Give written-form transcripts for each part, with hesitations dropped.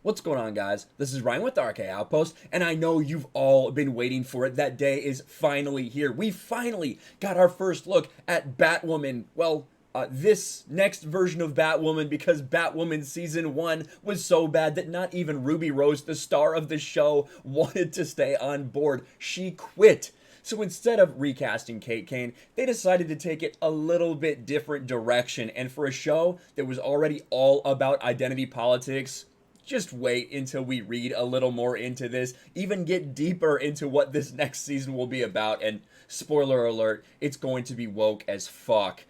What's going on, guys? This is Ryan with the RK Outpost, and I know you've all been waiting for it. That day is finally here. We finally got our first look at Batwoman. Well, this next version of Batwoman, because Batwoman Season 1 was so bad that not even Ruby Rose, the star of the show, wanted to stay on board. She quit. So instead of recasting Kate Kane, they decided to take it a little bit different direction. And for a show that was already all about identity politics, just wait until we read a little more into this, even get deeper into what this next season will be about, and spoiler alert, it's going to be woke as fuck.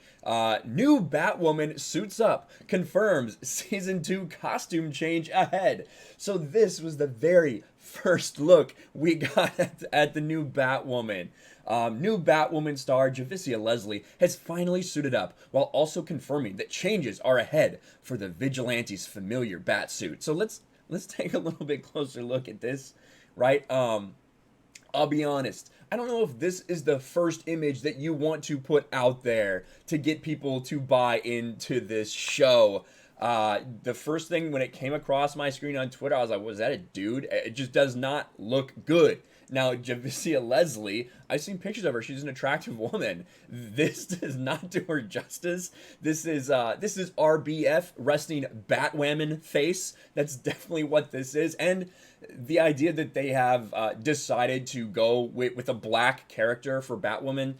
New Batwoman suits up, confirms Season 2 costume change ahead. So this was the very first look we got at the new Batwoman. New Batwoman star Javicia Leslie has finally suited up, while also confirming that changes are ahead for the Vigilante's familiar Batsuit. So let's take a little bit closer look at this, right? I'll be honest, I don't know if this is the first image that you want to put out there to get people to buy into this show. The first thing when it came across my screen on Twitter, I was like, was that a dude? It just does not look good. Now, Javicia Leslie, I've seen pictures of her. She's an attractive woman. This does not do her justice. This is RBF, resting Batwoman face. That's definitely what this is. And the idea that they have decided to go with a black character for Batwoman,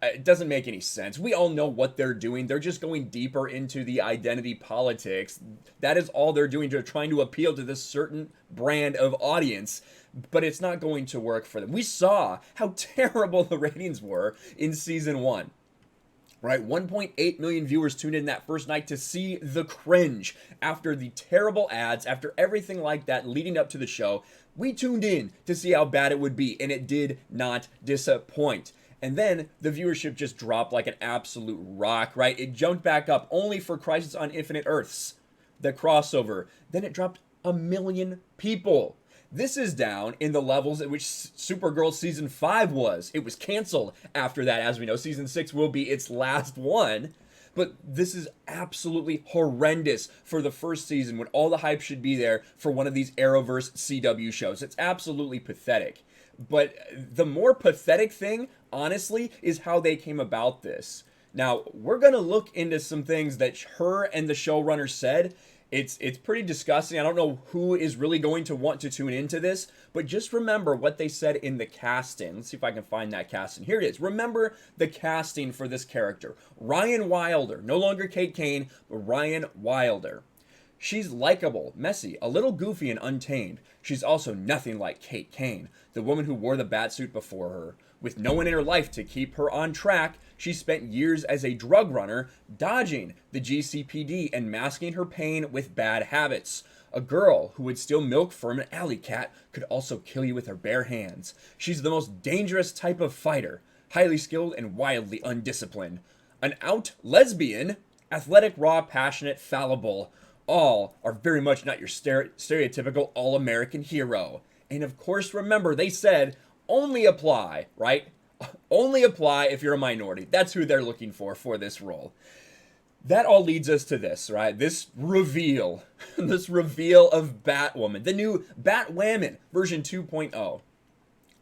it doesn't make any sense. We all know what they're doing. They're just going deeper into the identity politics. That is all they're doing. They're trying to appeal to this certain brand of audience, but it's not going to work for them. We saw how terrible the ratings were in Season 1. Right, 1.8 million viewers tuned in that first night to see the cringe. After the terrible ads, after everything like that leading up to the show, we tuned in to see how bad it would be, and it did not disappoint. And then the viewership just dropped like an absolute rock, right? It jumped back up only for Crisis on Infinite Earths, the crossover. Then it dropped 1 million people. This is down in the levels at which Supergirl Season 5 was. It was canceled after that, as we know. Season 6 will be its last one. But this is absolutely horrendous for the first season when all the hype should be there for one of these Arrowverse CW shows. It's absolutely pathetic. But the more pathetic thing, honestly, is how they came about this. Now, we're going to look into some things that her and the showrunner said. It's pretty disgusting. I don't know who is really going to want to tune into this, but just remember what they said in the casting. Let's see if I can find that casting. Here it is. Remember the casting for this character. Ryan Wilder. No longer Kate Kane, but Ryan Wilder. She's likable, messy, a little goofy, and untamed. She's also nothing like Kate Kane, the woman who wore the Batsuit before her. With no one in her life to keep her on track, she spent years as a drug runner, dodging the GCPD and masking her pain with bad habits. A girl who would steal milk from an alley cat could also kill you with her bare hands. She's the most dangerous type of fighter, highly skilled and wildly undisciplined. An out lesbian, athletic, raw, passionate, fallible. All are very much not your stereotypical all-American hero. And of course, remember, they said only apply, right? Only apply if you're a minority. That's who they're looking for this role. That all leads us to this, right? This reveal. This reveal of Batwoman. The new Batwoman version 2.0.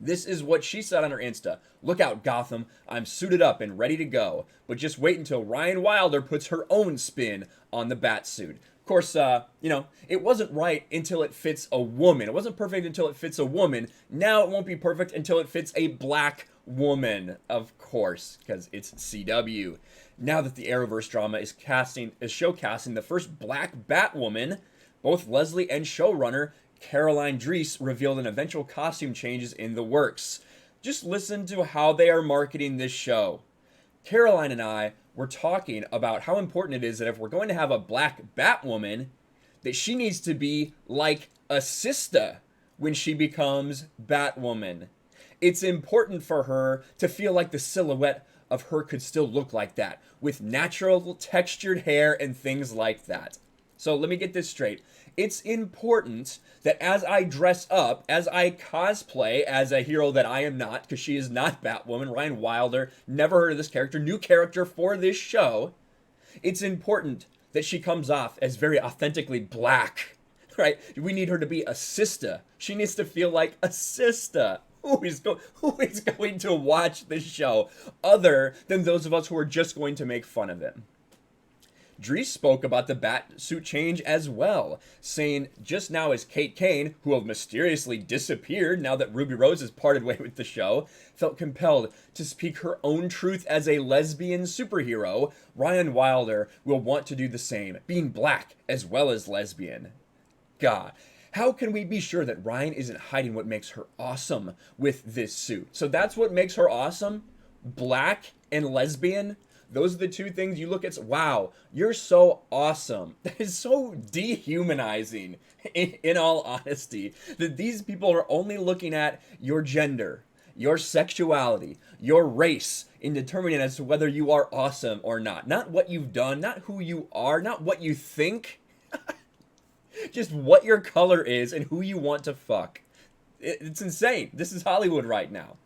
This is what she said on her Insta. Look out, Gotham. I'm suited up and ready to go. But just wait until Ryan Wilder puts her own spin on the Batsuit. Of course, it wasn't right until it fits a woman. It wasn't perfect until it fits a woman. Now it won't be perfect until it fits a black woman, of course, because it's CW. Now that the Arrowverse drama is showcasing the first black Batwoman, both Leslie and showrunner Caroline Dries revealed an eventual costume changes in the works. Just listen to how they are marketing this show. Caroline and I were talking about how important it is that if we're going to have a black Batwoman, that she needs to be like a sister when she becomes Batwoman. It's important for her to feel like the silhouette of her could still look like that, with natural textured hair and things like that. So let me get this straight. it's important that as I dress up, as I cosplay as a hero that I am not, because she is not Batwoman, Ryan Wilder, never heard of this character, new character for this show, it's important that she comes off as very authentically black, right? We need her to be a sister. She needs to feel like a sister. Who is going to watch this show other than those of us who are just going to make fun of him? Dries spoke about the bat suit change as well, saying just now as Kate Kane, who have mysteriously disappeared now that Ruby Rose has parted way with the show, felt compelled to speak her own truth as a lesbian superhero, Ryan Wilder will want to do the same, being black as well as lesbian. God. How can we be sure that Ryan isn't hiding what makes her awesome with this suit? So that's what makes her awesome? Black and lesbian? Those are the two things you look at. Wow, you're so awesome. That is so dehumanizing, in all honesty, that these people are only looking at your gender, your sexuality, your race in determining as to whether you are awesome or not. Not what you've done, not who you are, not what you think. Just what your color is and who you want to fuck. It's insane. This is Hollywood right now.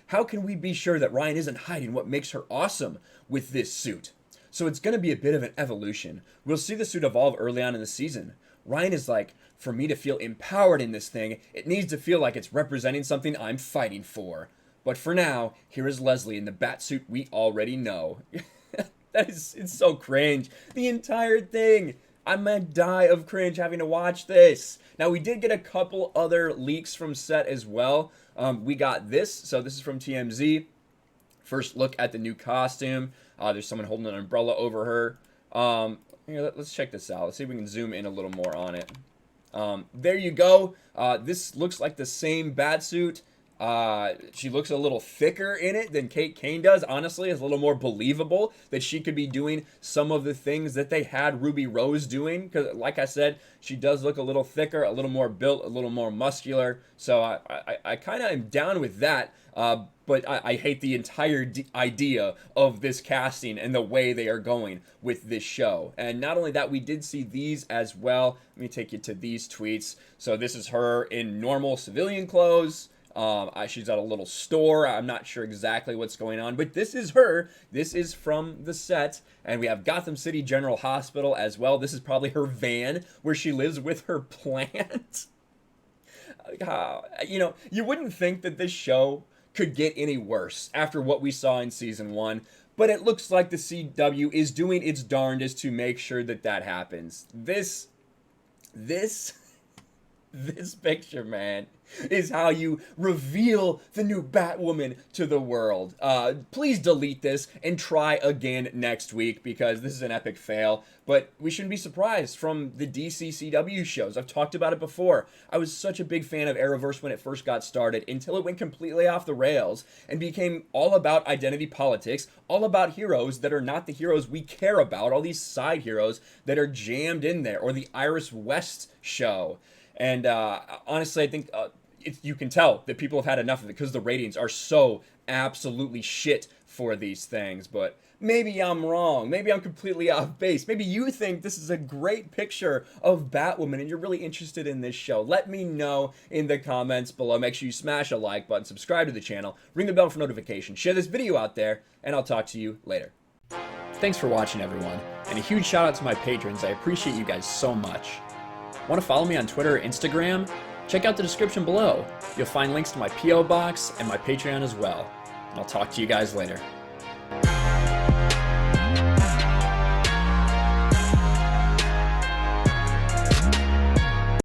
How can we be sure that Ryan isn't hiding what makes her awesome with this suit? So it's going to be a bit of an evolution. We'll see the suit evolve early on in the season. Ryan is like, for me to feel empowered in this thing, it needs to feel like it's representing something I'm fighting for. But for now, here is Leslie in the bat suit we already know. It's so cringe. The entire thing. I'm gonna die of cringe having to watch this. Now, we did get a couple other leaks from set as well. We got this. So this is from TMZ. First look at the new costume. There's someone holding an umbrella over her. Here, let's check this out. Let's see if we can zoom in a little more on it. There you go. This looks like the same batsuit. She looks a little thicker in it than Kate Kane does. Honestly, it's a little more believable that she could be doing some of the things that they had Ruby Rose doing. Because, like I said, she does look a little thicker, a little more built, a little more muscular. So I kind of am down with that. But I hate the entire idea of this casting and the way they are going with this show. And not only that, we did see these as well. Let me take you to these tweets. So this is her in normal civilian clothes. She's at a little store. I'm not sure exactly what's going on, but this is her. This is from the set. And we have Gotham City General Hospital as well. This is probably her van where she lives with her plant. You know, you wouldn't think that this show could get any worse after what we saw in season 1, but it looks like the CW is doing its darndest to make sure that that happens. This picture, man, is how you reveal the new Batwoman to the world. Please delete this and try again next week, because this is an epic fail. But we shouldn't be surprised from the DC CW shows. I've talked about it before. I was such a big fan of Arrowverse when it first got started, until it went completely off the rails and became all about identity politics, all about heroes that are not the heroes we care about, all these side heroes that are jammed in there, or the Iris West show. And honestly, I think you can tell that people have had enough of it, because the ratings are so absolutely shit for these things. But maybe I'm wrong. Maybe I'm completely off base. Maybe you think this is a great picture of Batwoman and you're really interested in this show. Let me know in the comments below. Make sure you smash a like button, subscribe to the channel, ring the bell for notifications, share this video out there, and I'll talk to you later. Thanks for watching, everyone. And a huge shout out to my patrons. I appreciate you guys so much. Want to follow me on Twitter or Instagram? Check out the description below. You'll find links to my P.O. box and my Patreon as well. And I'll talk to you guys later.